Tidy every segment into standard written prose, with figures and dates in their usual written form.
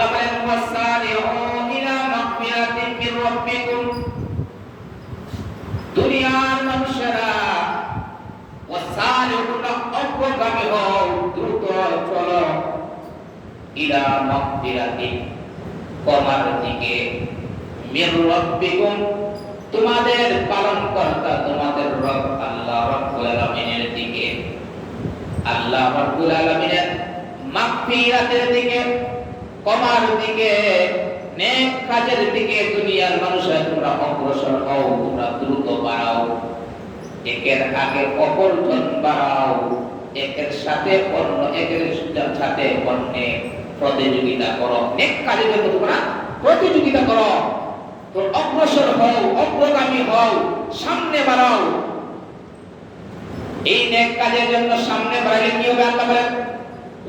আল্লাহ বলেন ওয়াসারিউ ইলা মাগফিরাতিন মির রাব্বিকুম, দুনিয়ার মানুষেরা ওয়াসারিউ অগ্রগামী হও, দ্রুত চলো, ইলা মাগফিরাতিন ক্ষমার দিকে, মির রাব্বিকুম তোমাদের পালনকর্তা তোমাদের রব আল্লাহ রাব্বুল আলামিনের দিকে। আল্লাহ রাব্বুল আলামিনের মাগফিরাতের দিকে, ক্ষমার দিকে, নেক কাজের দিকে দুনিয়ার মানুষেরা তোমরা অগ্রসর হও, তোমরা দ্রুত বাড়াও, একের আগে অপরজন বাড়াও, একের সাথে অন্যে প্রতিযোগিতা করো, নেক কাজের জন্য তোমরা প্রতিযোগিতা করো, তো অগ্রসর হও, অগ্রগামী হও, সামনে বাড়াও। এই নেক কাজের জন্য সামনে বাড়ালে কি হবে? আল্লাহ বলেন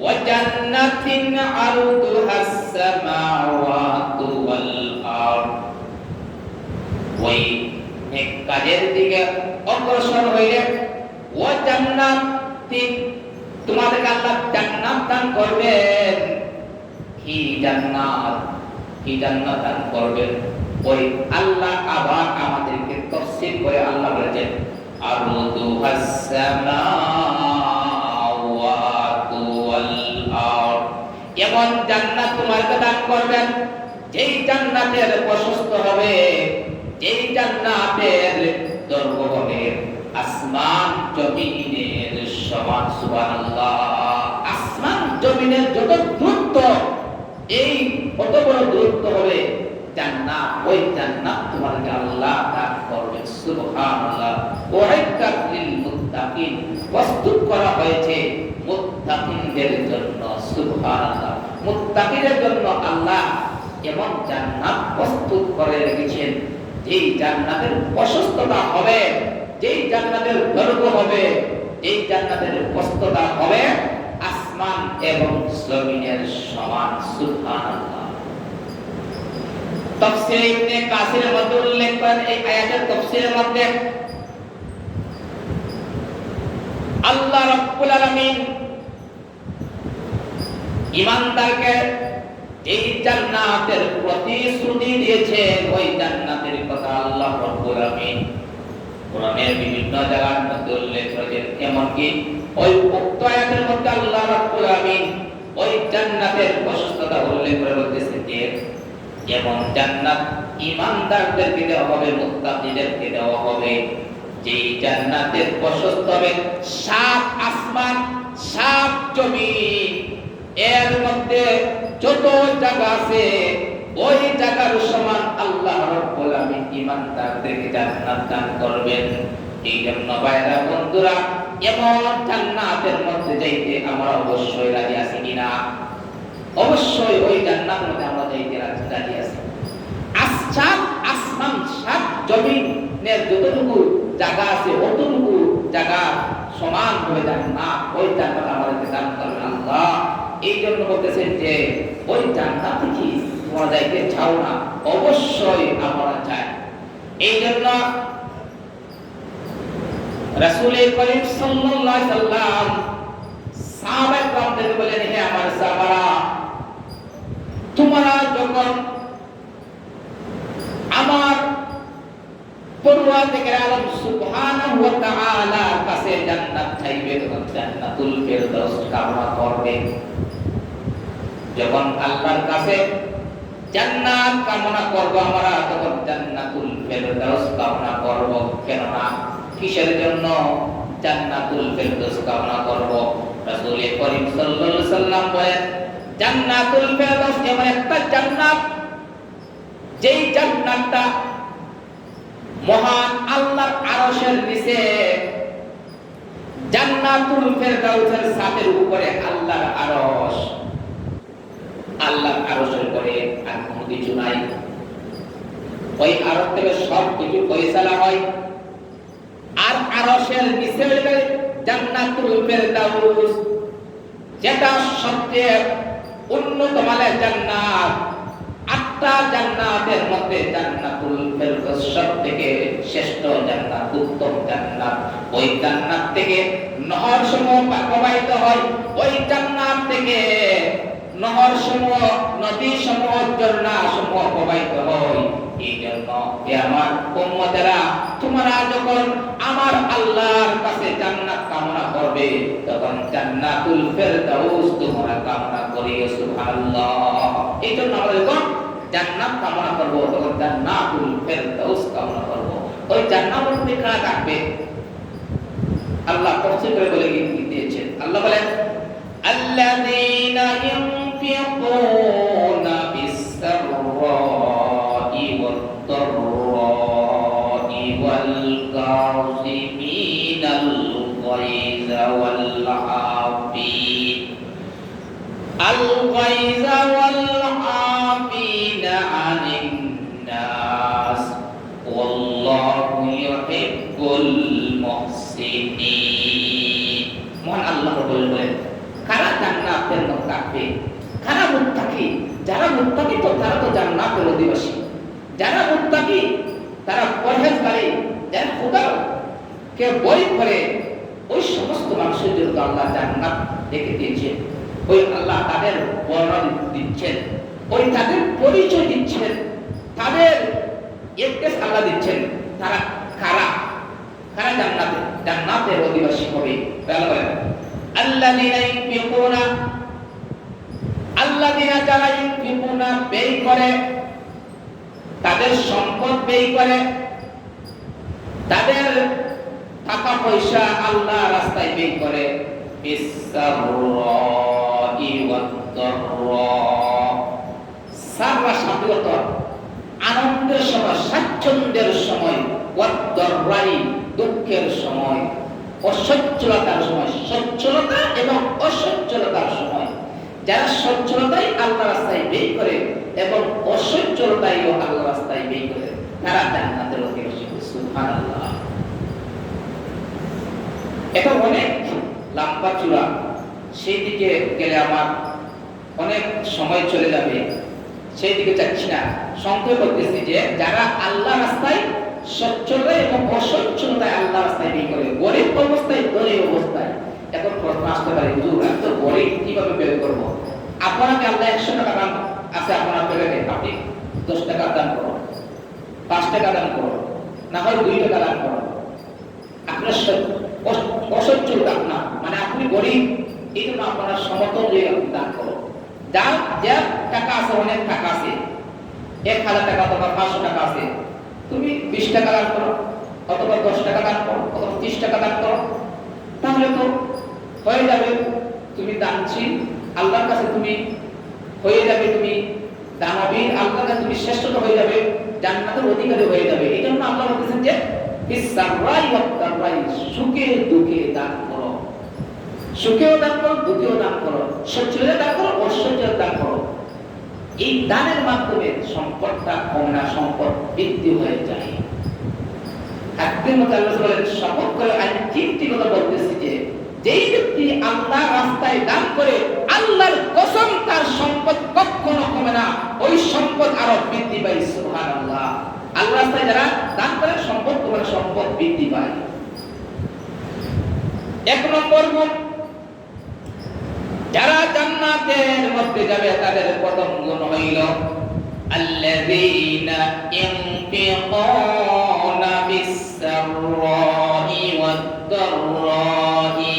ওয়াজান্নাতিন আরদুহাস সামাওয়াতু ওয়াল আরদ, ওই নেক কাজের দিকে অগ্রসর হইলে ওয়াজান্নাতিন তোমাদেরকে আল্লাহ জান্নাত দান করবেন। কি জান্নাত? কি জান্নাত দান করবেন? ওই আল্লাহ আবার আমাদেরকে তাফসীর করে আল্লাহ বলেছেন আরদুহাস সামাওয়াতু ওয়াল আরদ, এমন জান্নাত তোমাকে দান করবেন যেই জান্নাতের প্রশস্ত হবে, যেই জান্নাতের দৈর্ঘ্য হবে আসমান জমিনের সমান। সুবহানাল্লাহ, আসমান জমিনের যত দূরত্ব, এই কত বড় দূরত্ব হবে জান্নাত, ওই জান্নাত তোমাকে আল্লাহ দান করবেন। সুবহানাল্লাহ। ওয়াইদাত লিল মুত্তাকিন, প্রস্তুত করা হয়েছে মুত্তাকিনদের জন্য। সুবহানাল্লাহ। মুত্তাকিনের জন্য আল্লাহ এমন জান্নাত প্রস্তুত করে রেখেছেন, যেই জান্নাতের প্রশস্ততা হবে, যেই জান্নাতের দৈর্ঘ্য হবে, যেই জান্নাতের প্রস্থতা হবে আসমান এবং জমিনের সমান। সুবহানাল্লাহ। তাফসীর ইবনে কাসিরের মধ্যে উল্লেখ করেন, এই আয়াতের তাফসীরের মধ্যে আল্লাহ রাব্বুল আলামিন ঈমানদারকে এই জান্নাতের প্রতিশ্রুতি দিয়েছেন, ওই জান্নাতের কথা আল্লাহ রাব্বুল আলামিন কোরআনের বিভিন্ন জায়গার মধ্যে উল্লেখ করেছেন। এমনকি ওই উক্ত আয়াতের মধ্যে আল্লাহ রাব্বুল আলামিন ওই জান্নাতের প্রশস্ততা উল্লেখ করে বলতেছেন যে যেমন জান্নাত ঈমানদারদেরকে দেওয়া হবে, মুত্তাকিদেরকে দেওয়া হবে, যেই জান্নাতের প্রশস্ত হবে ৭ আসমান ৭ জমিন, এর মধ্যে যত জায়গা আছে ওই জায়গার সমান আল্লাহ রাব্বুল আলামিন ঈমানদারদেরকে জান্নাত দান করবেন। এই জন্য ভাইরা বন্ধুরা, এমন জান্নাতের মধ্যে যাইতে আমরা অবশ্যই রাজি আছি কিনা? অবশ্যই ওই জান্নাতের মধ্যে আমরা যাইতে রাজি আছি। সাত আসমান ৭ জমিনের যতটুকু জায়গা আছে অতটুকু জায়গা সমান হয়ে জান্নাত, ওই জান্নাত আমাদেরকে দান করবেন আল্লাহ। এই জন্য বলতেছেন যে ওই জান্নাতে কি তোমরা যাইতে চাও না? অবশ্যই আমরা চাই। এই জন্য রাসূল করিম সাল্লাল্লাহু আলাইহি সাল্লাম সাহাবায়ে কেরামদের বলেন, হে আমার সাহাবারা, তোমরা যখন আমার পরওয়ারদিগার আলম সুবহানাহু ওয়া তাআলার কাছে জান্নাত চাইবে, তখন জান্নাতুল ফেরদাউস কামনা করবে। যখন আল্লাহর কাছে জান্নাত কামনা করব আমরা, তখন জান্নাতুল ফেরদাউস কামনা করব। কেননা কিসের জন্য জান্নাতুল ফেরদাউস কামনা করব? রাসূল করিম সাল্লাল্লাহু আলাইহি সাল্লাম বলেন, জান্নাতুল ফেরদাউস এমন একটা জান্নাত, যেই জান্নাতটা মহান আল্লাহর আরশের নিচে, জান্নাতুল ফেরদাউসের ছাদের উপরে আল্লাহর আরশ, আল্লাহর আরশের পরে আর কোনো কিছু নাই। ওই আরশ থেকে সব কিছু ফয়সালা হয়। আর আরশের নিচে জান্নাতুল ফেরদাউস, যেটা সবচেয়ে উন্নত মানের জান্নাত। ৮টা জান্নাতের মধ্যে জান্নাতুল ফেরদাউস সবথেকে শ্রেষ্ঠ জান্নাত, উত্তম জান্নাত। ওই জান্নাত থেকে নহর সমূহ প্রবাহিত হয়। ওই জান্নাত থেকে নহর সমূহ, নদী সমূহ, ঝর্ণা সমূহ প্রবাহিত হয়। এই জন্য হে আমার উম্মতেরা, তোমরা যখন আমার আল্লাহর কাছে জান্নাত কামনা করবে, তখন জান্নাতুল ফেরদাউস তোমরা কামনা করিও। সুবহানাল্লাহ। এই জন্য আমরা যখন জান্নাত কামনা করব, তখন জান্নাতুল ফেরদাউস কামনা করব। ওই জান্নাতের মধ্যে কারা থাকবে? আল্লাহ তফসীর করে বলে দিয়েছেন। আল্লাহ বলেন, আল্লাযীনা ইউনফিকুনা বিস-সাররাই ওয়াদ-দাররাই ওয়াল কাযিমিনাল গায়যা ওয়াল আফিনা আনিন নাস ওয়াল্লাহু ইউহিব্বুল মুহসিনিন। মহান আল্লাহ বলেন, কারা জান্নাতের মধ্যে থাকবে? কারা মুত্তাকি? যারা মুত্তাকি তো তারা তো জান্নাতের অধিবাসী। যারা মুত্তাকি তারা পরহেজগারী, যারা খোদাকে ভয় করে, ওই সমস্ত মানুষের জন্য আল্লাহ জান্নাত রেখে দিয়েছেন। ওই আল্লাহ তাদের বর্ণনা দিচ্ছেন, ওই তাদের পরিচয় দিচ্ছেন, তাদের একটেস আল্লাহ দিচ্ছেন। তারা কারা? কারা জান্নাতের অধিবাসী হবে? তাহলে বলেন, আল্লাযীনা ইউনফিকুনা, আল্লাযীনা যারা ইউনফিকুনা ব্যয় করে, তাদের সম্পদ ব্যয় করে, তাদের টাকা পয়সা আল্লাহর রাস্তায় ব্যয় করে, বিস-সাররাই ওয়াদ-দাররা, সাররা শব্দত আনন্দের সময়, স্বাচ্ছন্দ্যের সময়, ওয়াদ-দাররাই দুঃখের সময়, অসচ্ছলতার সময়, সচ্ছলতা এবং অসচ্ছলতার সময়। যারা সচ্ছলতাই আল্লাহর রাস্তায় ব্যয় করে এবং অসচ্ছলতাইও আল্লাহর রাস্তায় ব্যয় করে, তারা জান্নাতের অধিবাসী। সুবহানাল্লাহ। এটা অনেক লম্বা চূড়া, সেই দিকে গেলে আমার অনেক সময় চলে যাবে, সেই দিকে যাচ্ছি না। সংক্ষেপ করতেছি যে যারা আল্লাহ রাস্তায় সচ্ছলতা এবং অসচ্ছলতায় আল্লাহ রাস্তায় ব্যয় করে, গরিব অবস্থায়, গরিব অবস্থায়। এখন প্রশ্ন আসতে পারে, হুজুর আমি তো গরিব, কিভাবে ব্যয় করবো? আপনাকে আল্লাহ 100 টাকা দান আছে আপনার পেলেন, আপনি 10 টাকা দান করুন, 5 টাকা দান করুন, না হয় 2 টাকা দান করুন। আপনার অসচ্ছলতা আপনার, মানে আপনি গরিব, এই জন্য আপনার সমর্থন দিয়ে আপনি দান করুন। যার যে টাকা আছে, অনেক টাকা আছে, 1000 টাকা অথবা 500 টাকা আছে, তুমি 20 টাকা দান করো, অথবা 10 টাকা দান করো, অথবা 30 টাকা দান করো, তাহলে তো হয়ে যাবে তুমি দানশীল, আল্লাহর কাছে তুমি হয়ে যাবে, তুমি দানবীর, আল্লাহর কাছে তুমি শ্রেষ্ঠতা হয়ে যাবে, জান্নাতের অধিকারী হয়ে যাবে। এই জন্য আল্লাহ বলতেছেন যে বিস-সাররাই ওয়াদ-দাররাই, সুখে দুঃখে দান করো, সুখেও দান করো, দুঃখেও দান করো, সচ্ছলতা দান করো, অসচ্ছলতা দান করো। এই দানের মাধ্যমে সম্পদটা কমে না, সম্পদ বৃদ্ধি হয়ে যায়। একদিন মতো আল্লাহ বলেন, শপথ করে আমি 3টি কথা বলতেছি যে যেই ব্যক্তি আল্লাহর রাস্তায় দান করে, আল্লাহর কসম তার সম্পদ কখনো কমে না, ওই সম্পদ আরো বৃদ্ধি পায়। সুবহানাল্লাহ। আল্লাহর রাস্তায় যারা দান করে, সম্পদ কমে না, সম্পদ বৃদ্ধি পায়। 1 নম্বর গুণ, যারা জান্নাতের মধ্যে যাবে তাদের প্রথম গুণ হইল আল্লাযীনা ইউনফিকুনা বিস-সাররাই ওয়াদ-দাররাই।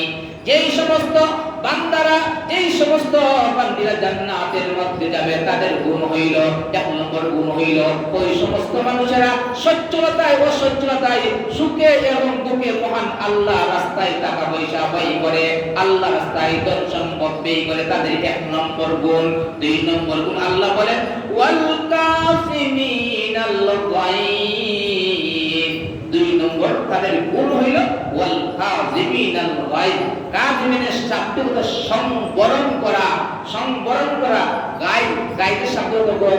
যেই সমস্ত বান্দারা, যেই সমস্ত বান্দীরা জান্নাতের মধ্যে যাবে, তাদের গুণ হইল, 1 নম্বর গুণ হইল, ওই সমস্ত মানুষেরা সচ্ছলতায় অসচ্ছলতায়, সুখে এবং দুঃখে মহান আল্লাহ রাস্তায় টাকা পয়সা ব্যয় করে, আল্লাহ রাস্তায় ধন সম্পদ ব্যয় করে, তাদের 1 নম্বর গুণ। 2 নম্বর গুণ আল্লাহ বলেন ওয়াল কাযিমিনাল গায়ব। 2 নম্বর তাদের গুণ হইল ওয়াল কাযিমিনাল গায়ব। কাযিমিনের শব্দ হলো সংবরণ করা, সংবরণ করা। গায়ব, গায়বের শব্দ হলো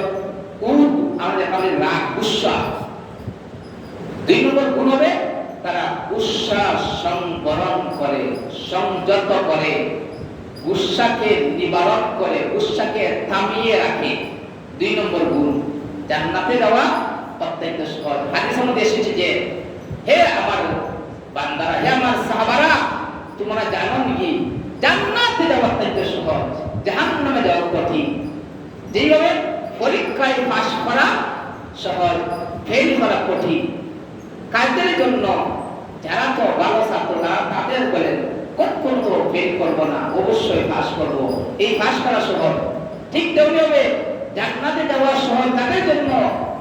উদ, আমাদের বলে রাগ, গুসা। 2 নম্বর গুণ হবে তারা গুসা সংবরণ করে, সংযত করে, গুসাকে নিবারণ করে, গুসাকে থামিয়ে রাখে। 2 নম্বর গুণ। জান্নাতে যাওয়া অত্যন্ত সহজ। হাদিসের মধ্যে এসেছে যে হে আমার বান্দারা, হে আমার সাহাবারা, তোমরা জানো কি জান্নাতে যাওয়া অত্যন্ত সহজ? জাহান্নামে যাওয়া কঠিন। যেভাবে পরীক্ষায় পাস করা সহজ, ফেল করা কঠিন, কাজের জন্য যারা তো ভালো ছাত্র তাদের বলেন কখনো তো ফেল করবো না, অবশ্যই পাস করব, এই পাস করা সহজ। ঠিক তেমনি হবে জান্নাতে যাওয়া সহজ তাদের জন্য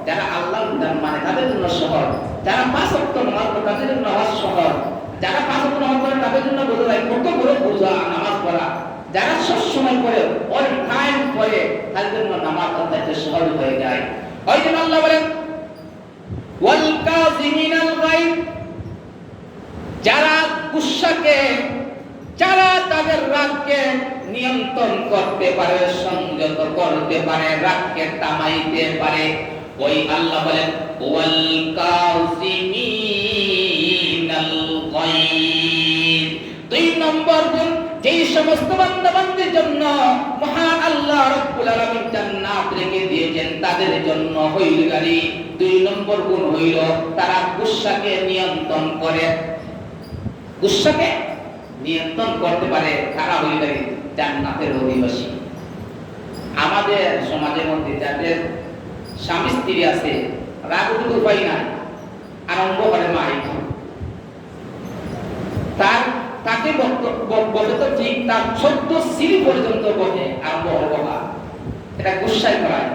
যারা আল্লাহর বিধান মানে, তাদের জন্য সহজ। যারা 5 ওয়াক্ত নামাজ পড়ে তাদের জন্য নামাজ সহজ। যারা 5 ওয়াক্ত নামাজ পড়ে তাদের জন্য বোঝা যায় কত বড় বোঝা নামাজ পড়া। যারা সব সময় পড়ে, অল টাইম পড়ে, তাদের জন্য নামাজ অত্যন্ত সহজ হয়ে যায়। ওই জন্য আল্লাহ বলেন ওয়াল কাযিমিনাল গায়ব, যারা গুসাকে, যারা তাদের রাগকে নিয়ন্ত্রণ করতে পারে, সংযত করতে পারে, রাগকে থামাইতে পারে, ওই আল্লাহ বলেন ওয়াল কাযিমিনাল গায়ব। 2 নম্বর গুণ যেই সমস্ত বান্দাবান্দির জন্য মহান আল্লাহ রাব্বুল আলামিন জান্নাত রেখে দিয়েছেন, তাদের জন্য হইল গাড়ি 2 নম্বর গুণ হইল তারা গুসাকে নিয়ন্ত্রণ করে। গুসাকে নিয়ন্ত্রণ করতে পারে, তারা হইল গাড়ি জান্নাতের অধিবাসী। আমাদের সমাজের মধ্যে যাদের স্বামী স্ত্রী আছে, রাগ উঠে উপায় নাই, আরম্ভ করে মাইক, তাকে বলে তো ঠিক, তার 14 সিঁড়ি পর্যন্ত বসে আরম্ভ হওয়া, এটা গুসায় করায়।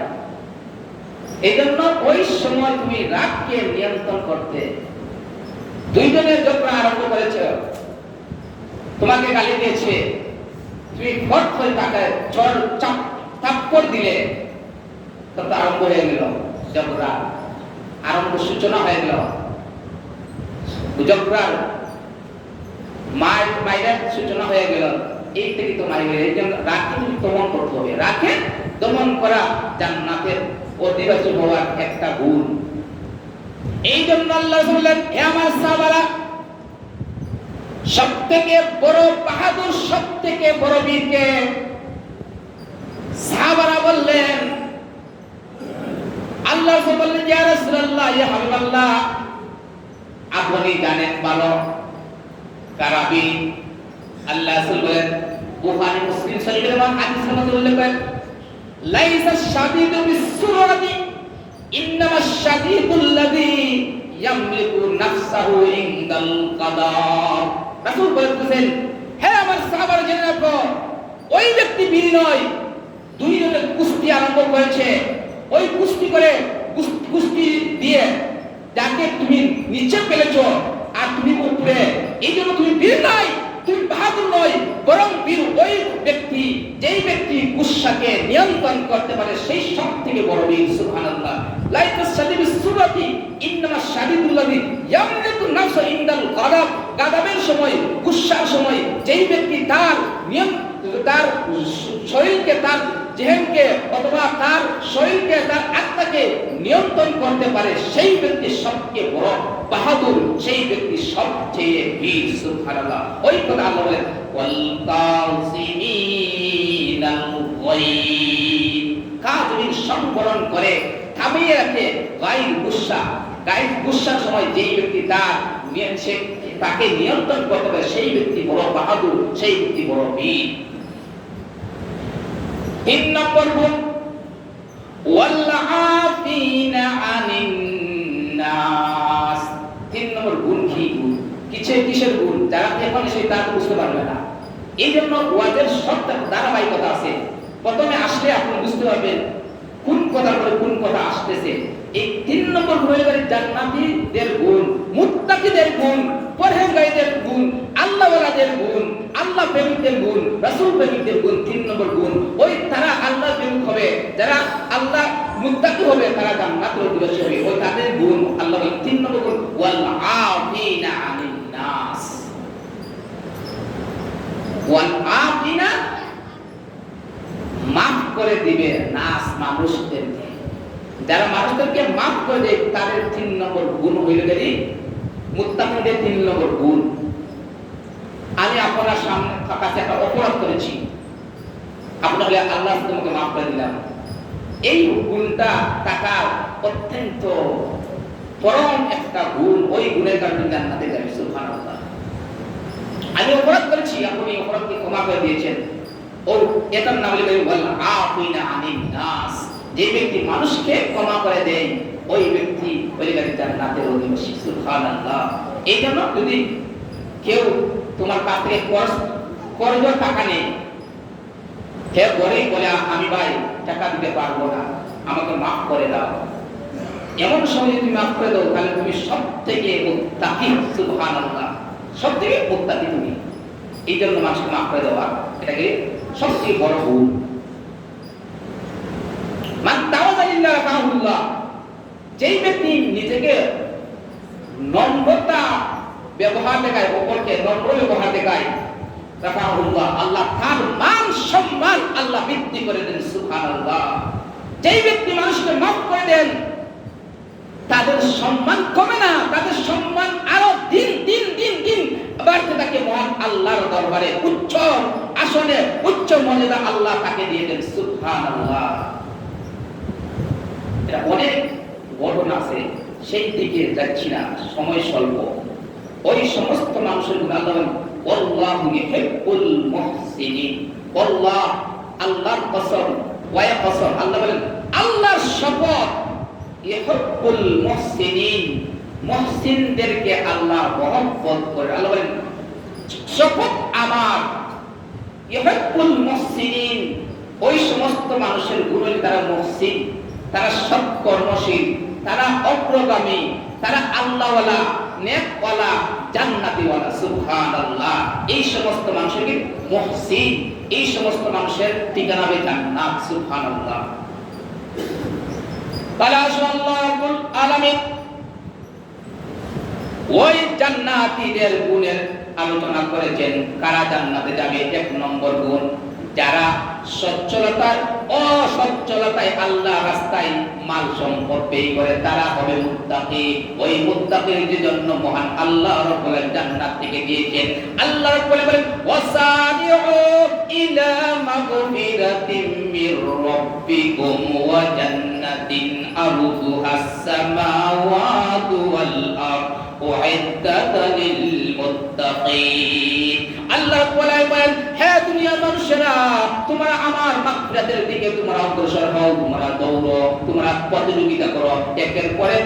এই জন্য ওই সময় তুমি রাগকে নিয়ন্ত্রণ করতে, 2 জনের ঝগড়া আরম্ভ করেছে, তোমাকে গালি দিয়েছে, তুমি ফট করে তাকে চাপ্পড় দিলে, তখন আরম্ভ হয়ে গেল ঝগড়া, আরম্ভ সূচনা হয়ে গেল ঝগড়ার, মায়ের সূচনা হয়ে গেল। এই থেকে তো মায়ের, এই জন্য রাগকে তুমি দমন করতে হবে। রাগকে দমন করা জান্নাতের অধিবাসী হওয়ার একটা গুণ। এই জন্য আল্লাহ বললেন হে আমার সাহাবারা, সবথেকে বড় বাহাদুর, সবথেকে বড় বীরকে? সাহাবারা বললেন, আল্লাহ বললেন ইয়া রাসূলুল্লাহ, ইয়া হাবিবাল্লাহ, আপনি জানেন ভালো কারা বীর। আল্লাহ রাসূল বলেন, বুখারী মুসলিম শরীফের হাদিসের মধ্যে উল্লেখ করেন, লাইসা শাদীদু বিসসুরাতি ইন্নামাশ শাদীদুল্লাযী ইয়ামলিকু নাফসাহু ইনদাল কাদা। রাসূল বলেছেন, হে আমার সাহাবারা জেনে রাখো, ওই ব্যক্তি বীর নয়, 2 জনের কুস্তি আরম্ভ করেছে, ওই কুস্তি করে কুস্তি দিয়ে যাকে তুমি নিচে ফেলেছো আর তুমি উপরে, এই জন্য তুমি বীর নয়, তুমি বাহাদুর নয়, বরং বীর ওই ব্যক্তি যেই ব্যক্তি গুসাকে নিয়ন্ত্রণ করতে পারে, সেই সব থেকে বড় বীর। সুবহানাল্লাহ। লাইসা শাদীদু বিসসুরাতি ইন্নামাশ শাদীদুল্লাযী ইয়ামলিকু নাফসাহু ইনদাল গাদাব। গাদাবের সময়, গুসার সময় যেই ব্যক্তি তার শরীরকে, তার জেহেনকে অথবা তার শরীরকে, তার আত্মাকে নিয়ন্ত্রণ করতে পারে, সেই ব্যক্তি সবচেয়ে বড় বাহাদুর, সেই ব্যক্তি সবচেয়ে বীর। সুবহানাল্লাহ। ওই কথা আল্লাহ বলেন ওয়াল কাযিমিনাল গায়ব, কাযিমিন সংবরণ করে, থামিয়ে রাখে গায়ব গুসা। গায়ব গুসার সময় যেই ব্যক্তি তাকে নিয়ন্ত্রণ করতে পারে, সেই ব্যক্তি বড় বাহাদুর, সেই ব্যক্তি বড় বীর। 3 নম্বর গুণ ওয়াল আফিনা আনিন নাস। 3 নম্বর গুণ কি? গুণ কিসের গুণ? যারা এখন সেই তা বুঝতে পারবে না। এই জন্য ওয়াজের সব ধারাবাহিকতা আছে। প্রথমে আসলে আপনি বুঝতে পারবেন কোন কথার পরে কোন কথা আসতেছে। এই 3 নম্বর গুণ হলো জান্নাতীদের গুণ, মুত্তাকিদের গুণ, পরহেজগারীদের গুণ, আল্লাহওয়ালাদের গুণ, আল্লাহ প্রেমিকদের গুণ, রাসূল প্রেমিকদের গুণ। 3 নম্বর গুণ ওই তারা আল্লাহ প্রেমিক হবে, যারা আল্লাহ মুত্তাকি হবে, তারা জান্নাতের অধিবাসী হবে, ওই তাদের গুণ আল্লাহ বলেন 3 নম্বর গুণ ওয়াল আফিনা আনিন নাস। ওয়াল আফিনা মাফ করে দিবে নাস, মানুষদেরকে, যারা মানুষদেরকে মাফ করে দেয়, তাদের 3 নম্বর গুণ হইল গেলি মুত্তাকিদের 3 নম্বর গুণ। আমি আপনার সামনে কাছে একটা অপরাধ করেছি, আপনি বলে আল্লাহ তোমাকে মাফ করে দিলাম, এই গুণটা টাকার অত্যন্ত পরম একটা গুণ। ওই গুণের কারণে জান্নাতে যাবে। সুবহানাল্লাহ। আমি অপরাধ করেছি, আপনি অপরাধকে ক্ষমা করে দিয়েছেন, ও এটার নাম লিখে বল আফিনা আনিন নাস, যে ব্যক্তি মানুষকে ক্ষমা করে দেয় ওই ব্যক্তি ওই জান্নাতের অধিবাসী। সুবহানাল্লাহ। এই জন্য যদি কেউ তোমার কাছ থেকে কর্জ টাকা নেই, হে গরিব বলে আমি ভাই টাকা দিতে পারবো না, আমাকে মাফ করে দাও, এমন সময় যদি মাফ করে দাও তাহলে তুমি সব থেকে মুত্তাকি। সুবহানাল্লাহ। সব থেকে মুত্তাকি তুমি। এই জন্য মানুষকে মাফ করে দেওয়া এটাকে সবচেয়ে বড় গুণ। মান তাওয়াজা লিল্লাহ রাফাহুল্লাহ, যেই ব্যক্তি নিজেকে নম্রতা ব্যবহার দেখায়, অপরকে নম্র ব্যবহার দেখায়, রাফাহুল্লাহ, আল্লাহ তার মান সম্মান আল্লাহ বৃদ্ধি করে দেন। সুবহানাল্লাহ। যেই ব্যক্তি মানুষকে মাফ করে দেন তাদের সম্মান কমে না, তাদের সম্মান আরো দিন দিন দিন দিন বাড়তে থাকে। মহান আল্লাহর দরবারে উচ্চ আসনে উচ্চ মর্যাদা আল্লাহ তাকে দিয়ে দেন। সুবহানাল্লাহ। এটা অনেক ঘটনা আছে, সেই দিকে যাচ্ছি না, সময় স্বল্প। ওই সমস্ত মানুষের গুণ আল্লাহ বলেন আল্লাহু ইউহিব্বুল মুহসিনিন। আল্লাহ, আল্লাহর কসম, ওয়া কসম, আল্লাহ বলেন আল্লাহর শপথ, ইউহিব্বুল মুহসিনিন, মুহসিনদেরকে আল্লাহ মহব্বত করে। আল্লাহ বলেন শপথ আমার, ইউহিব্বুল মুহসিনিন, ওই সমস্ত মানুষের গুণ তারা মুহসিন, তারা সৎ কর্মশীল, তারা অগ্রগামী, তারা আল্লাহওয়ালা, নেকওয়ালা, জান্নাতীওয়ালা। সুবহানাল্লাহ। এই সমস্ত মানুষের কি মুহসিন, এই সমস্ত মানুষের ঠিকানা হবে জান্নাত। সুবহানাল্লাহ। তাআলা আল্লাহ রাব্বুল আলামিন ওই জান্নাতীদের গুণের আলোচনা করেছেন। কারা জান্নাতে যাবে? এক নম্বর গুণ, যারা সচ্ছলতায় অসচ্ছলতায় আল্লাহ রাস্তায় মাল সম্পদ ব্যয় করে তারা হবে মুত্তাকি। ওই মুত্তাকিদের জন্য মহান আল্লাহ রাব্বুল আলামিন জান্নাত থেকে দিয়েছেন। আল্লাহ রাব্বুল বলেন ওয়াসানিউ ইলা মাগফিরাতিম মির রাব্বিকুম ওয়া জান্নাতিন আরদুহাস সামাওয়াতু ওয়াল আরদ উইদ্দাত লিল মুত্তাকিন। আল্লাহ রাব্বুল আলামিন বলেন হে দুনিয়ার মানুষেরা, তোমরা আমার মাগফিরাতের দিকে তোমরা অগ্রসর হও, তোমরা দৌড়ো, তোমরা প্রতিযোগিতা করো, একের পরে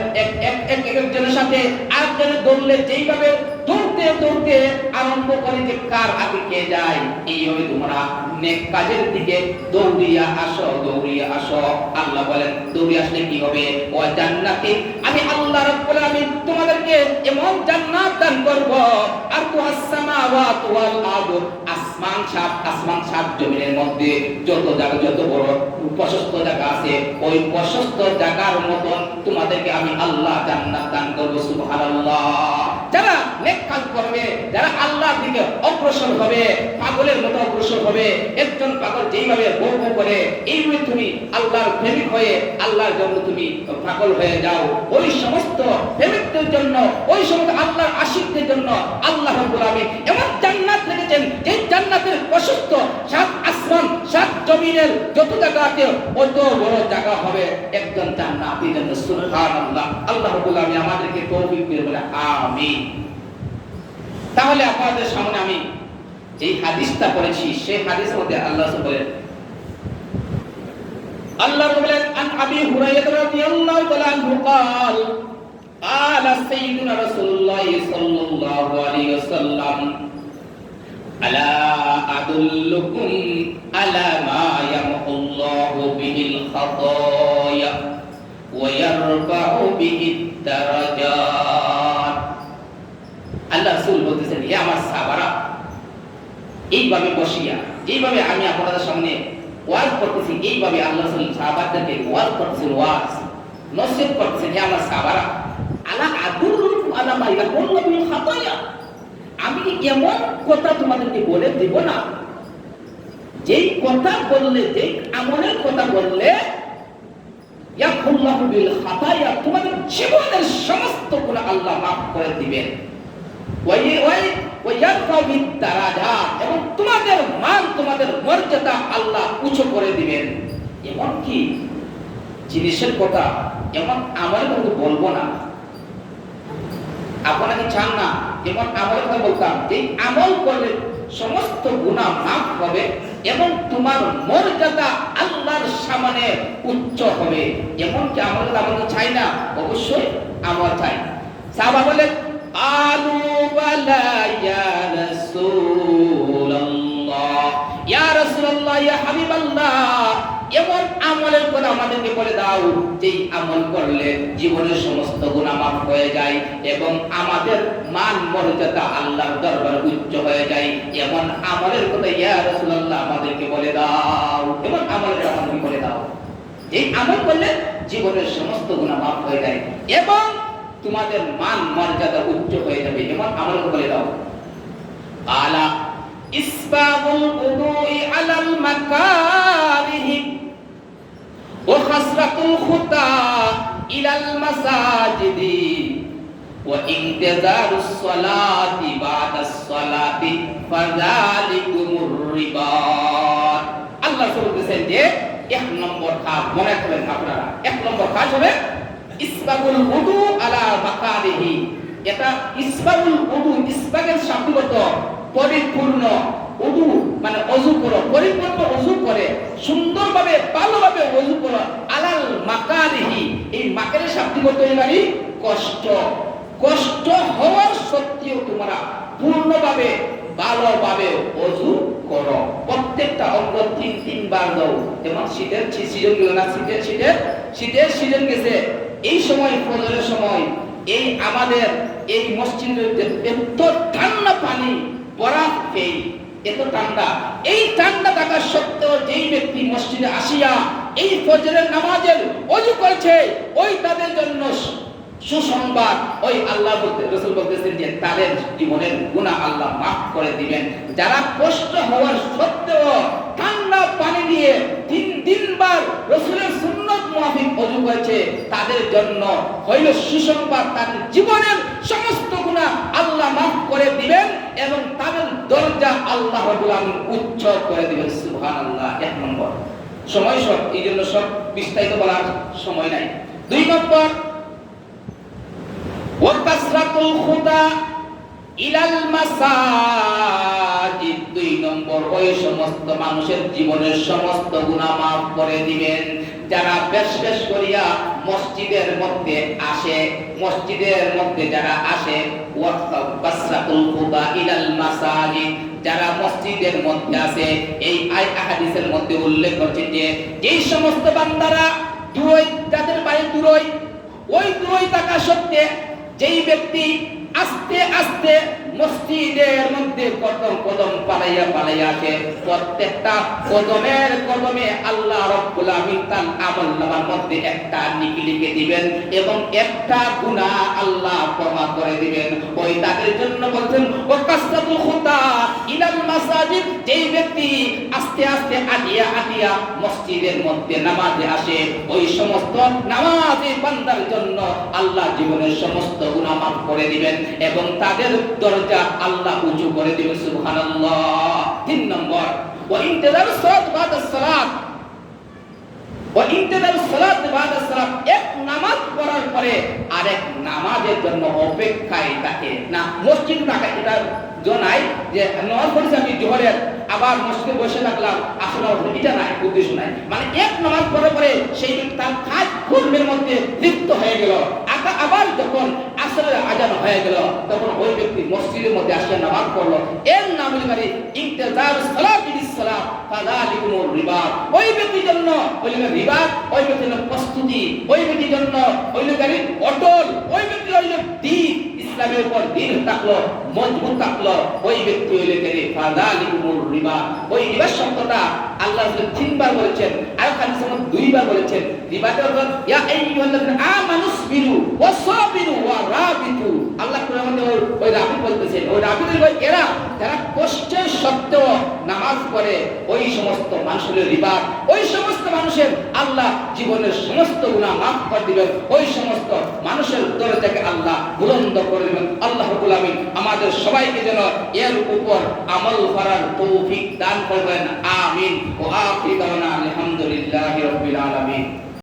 একজনের সাথে আরেকজনের দৌড়লে যেইভাবে দৌড়তে দৌড়তে আরম্ভ করে যে কার আগে কে যায়, এইভাবে তোমরা নেক কাজের দিকে দৌড়িয়া আসো, দৌড়িয়া আসো। আল্লাহ বলেন দৌড়িয়ে আসলে কি হবে? ও জান্নাতে, আমি আল্লাহ রাব্বুল আলামিন তোমাদেরকে এমন জান্নাত দান করব, আর তো আসসামাওয়াত ওয়াল আরদ, আসমান সাত জমিনের মধ্যে যত জায়গা, যত বড় প্রশস্ত জায়গা আছে, ওই প্রশস্ত জায়গার মতন তোমাদেরকে আমি আল্লাহ জান্নাত দান করব। সুবহানাল্লাহ। যারা নেক কাজ করবে, যারা আল্লাহর দিকে অগ্রসর হবে, পাগলের মতো অগ্রসর হবে, একজন পাগল যেইভাবে বউ করে, এইভাবে তুমি আল্লাহর প্রেমিক হয়ে আল্লাহর জন্য তুমি পাগল হয়ে যাও। ওই সমস্ত প্রেমিকদের জন্য, ওই সমস্ত আল্লাহর আশিকদের জন্য আল্লাহ রাব্বুল আলামিন এমন জান্নাত রেখেছেন, যে জান্নাতের প্রশস্ত সাত আসমান সাত জমিনের যত জায়গা আছে অত বড় জায়গা হবে একজন জান্নাতীর জন্য। সুবহানাল্লাহ। আল্লাহ রাব্বুল আলামিন আমাদেরকে তৌফিক দিন বলে আমিন। তাহলে আপনাদের সামনে আমি যে হাদিসটা পড়েছি সেই হাদিসের মধ্যে আল্লাহ বলেন, আল্লাহ বলেন আন আবি হুরায়রা রাদিয়াল্লাহু তাআলা আনহু قال قال سيدنا رسول الله صلى الله عليه وسلم আলা আদুল্লুকুম আলা মা ইয়ামহুল্লাহু বিহিল খাতায়া ওয়া ইয়ারফাউ বিহিদ দারাজাত। আল্লাহ রাসূল বলতেছেন হে আমার সাহাবারা, এইভাবে বসিয়া যেভাবে আমি আপনাদের সামনে ওয়াজ করতেছি, এইভাবে আল্লাহ রাসূল সাহাবাদেরকে ওয়াজ করতেছেন, ওয়াজ নসিহত করতেছেন। হে আমার সাহাবারা, আলা আদুল্লুকুম আলা মা ইয়ামহুল্লাহু বিহিল খাতায়া, আমি এমন কথা তোমাদেরকে বলে দিব না, যেই কথা বললে, যেই আমলের কথা বললে ইয়াকুল্লাহু বিল খাতায়া, তোমাদের জীবনের সমস্ত গুনাহ আল্লাহ maaf করে দিবেন। ওয়া ইয়ারফাউ বিদ দারাজাত, এবং তোমাদের মান, তোমাদের মর্যাদা আল্লাহ উঁচু করে দিবেন। এমন কি জিনিসের কথা, এমন আমলের কথা বলবো না। আপনারা কি চান না এমন আমলের কথা বলতাম, যে আমল করলে সমস্ত গুনাহ maaf হবে? এবং তোমার মর্যাদা আল্লাহর সামনে উচ্চ হবে। এমন কি আমরা তো চাই না? অবশ্যই আমরা চাই। সাহাবা বলেন আলু বালা ইয়া রাসূলুল্লাহ, ইয়া রাসূলুল্লাহ, ইয়া হাবিবাল্লাহ, এমন আমলের কথা আমাদেরকে বলে দাও যেই আমল করলে জীবনের সমস্ত গুনাহ মাফ হয়ে যায় এবং আমাদের মান মর্যাদা আল্লাহর দরবারে উচ্চ হয়ে যায়। এমন আমলের কথা ইয়া রাসূলুল্লাহ আমাদেরকে বলে দাও, এমন আমলের কথা আমাদেরকে বলে দাও যেই আমল করলে জীবনের সমস্ত গুনাহ মাফ হয়ে যায় এবং তোমাদের মান মর্যাদা উচ্চ হয়ে যাবে, এমন আমল বলে দাও। আলা ইসবাগুল উদুই আলাল মাকারিহি ওয়া খাসরাতুল খুতা ইলাল মাসাজিদি ওয়া ইনতিজারুস সালাতি বাদাস সালাতি ফাযালিকুমুর রিবাত। আল্লাহ বলতেছেন যে এক নম্বর কাজ মনে রাখবেন আপনারা, এক নম্বর কাজ হবে ইসবাগুল উদু আলা মাকারিহি। এটা ইসবাগুল উদু, ইসবাগের শাব্দিগত পরিপূর্ণ, উদু মানে ওযু করো, পরিপূর্ণ ওযু করে সুন্দরভাবে ভালোভাবে ওযু করো, আলাল মাকারিহি। এই মাকারের শাব্দিগত মানে কষ্ট, কষ্ট হওয়ার সত্ত্বেও তোমরা পূর্ণভাবে ভালোভাবে ওযু করো। প্রত্যেকটা অঙ্গ তিনবার দাও। যেমন শীতের সিজন গেল না, শীতের সিজন গেছে, এই সময় ফজরের সময় এই আমাদের এই মসজিদের এত ঠান্ডা পানি বরফ, এত ঠান্ডা, এই ঠান্ডা থাকা সত্ত্বেও যেই ব্যক্তি মসজিদে আসিয়া এই ফজরের নামাজের ওযু করছে, ওই তাদের জন্য সুসংবাদ। ওই আল্লাহ রাসূল বলতেছেন যে তাদের জীবনের গুনাহ আল্লাহ মাফ করে দিবেন। যারা কষ্ট হওয়ার সত্ত্বেও ঠান্ডা পানি দিয়ে তিনবার রাসূলের সুন্নাত মুআফিক ওযু করেছে, তাদের জন্য হইল সুসংবাদ, তাদের জীবনের সমস্ত গুনাহ আল্লাহ মাফ করে দিবেন এবং তাদের দরজা আল্লাহ রাব্বুল আলামিন উচ্চ করে দিবেন। সুবহানাল্লাহ। এক নম্বর সময় সব, এই জন্য সব বিস্তারিত বলার সময় নাই। দুই নম্বর ওয়া কাসরাতুল খুদা ইলাল মাসাজিদ। দুই নম্বর ওই সমস্ত মানুষের জীবনের সমস্ত গুনাহ মাফ করে দিবেন যারা বেশ বেশ করিয়া মসজিদের মধ্যে আসে, মসজিদের মধ্যে যারা আসে। ওয়া কাসরাতুল খুদা ইলাল মাসাজিদ, যারা মসজিদের মধ্যে আছে। এই হাদিসের মধ্যে উল্লেখ করছে যে যেই সমস্ত বান্দারা দূরই, যাদের বাড়ি দূরই, ওই দূরই থাকা সত্ত্বে যেই ব্যক্তি আস্তে আস্তে মসজিদের মধ্যে কদম কদম পালাইয়া পালাইয়া আসে, প্রত্যেকটা কদমের কদমে আল্লাহ রাব্বুল আমিন তার আমলনামার মধ্যে একটা নেকি লিখে দিবেন এবং একটা গুনাহ আল্লাহ ক্ষমা করে দিবেন। ওই তাদের জন্য বলছেন ওয়া কাসরাতুল খুতা ইলাল মাসাজিদ, যেই ব্যক্তি আস্তে আস্তে হাঁটিয়া হাঁটিয়া মসজিদের মধ্যে নামাজে আসে, ওই সমস্ত নামাজি বান্দার জন্য আল্লাহ জীবনের সমস্ত গুনাহ মাফ করে দিবেন এবং তাদের দরজা আল্লাহ উঁচু করে দিবেন। সুবহানাল্লাহ। তিন নম্বর ওয়া ইনতিজারুস সালাত বাদাস সালাত, ওয়া ইনতিজারুস সালাত বাদাস সালাত, এক নামাজ পড়ার পরে আরেক নামাজের জন্য অপেক্ষায় থাকে না, মসজিদ থাকে। এটা জানাই যে নামাজ পড়ছি আমি জোহরের, আবার মসজিদে বসে থাকলাম, আসলে এটা নাই, উদ্দেশ্য নাই। মানে এক নামাজ পড়ার পরে সেই তার কাজ কর্মের মধ্যে লিপ্ত হয়ে গেল, আবার যখন আসরের আজান হয়ে গেল তখন ওই ব্যক্তি মসজিদের মধ্যে আসে নামাজ পড়লো, এর নাম হলো ইনতিজারুস সালাতি বিস সালাত ফাযালিকুমুর রিবাত। ওই ব্যক্তির জন্য হইল রিবাত, ওই ব্যক্তির জন্য প্রস্তুতি, ওই ব্যক্তির জন্য হইল অটল, ওই ব্যক্তি হইল দ্বীন, ইসলামের উপর দ্বীন থাকলো, মজবুত থাকলো, ওই ব্যক্তি হইল ফাযালিকুমুর রিবাত। ওই রিবাত শব্দটা আল্লাহ তিনবার বলেছেন, আর হাদিসে দুইবার বলেছেন। রিবাতের অর্থ ইয়া আইয়ুহাল্লাযিনা আমানুসবিরু ওয়াসাবিরু ওয়া রাবিতু। আল্লাহ কোরআনে ওই রাবিত বলতেছেন, ওই রাবিতের এরা যারা কষ্টের সত্ত্বেও নামাজ পড়ে, ওই সমস্ত মানুষের রিবাত, ওই সমস্ত মানুষের আল্লাহ জীবনের সমস্ত গুনাহ মাফ করে দিবেন, ওই সমস্ত মানুষের দরজাকে আল্লাহ বুলন্দ করে দিবেন। আল্লাহ রাব্বুল আমিন আমাদের সবাইকে যেন এর উপর আমল করার তৌফিক দান করবেন। আমিন। ওয়া আখিরু দাওয়ানা আলহামদুলিল্লাহি রাব্বিল আলামিন।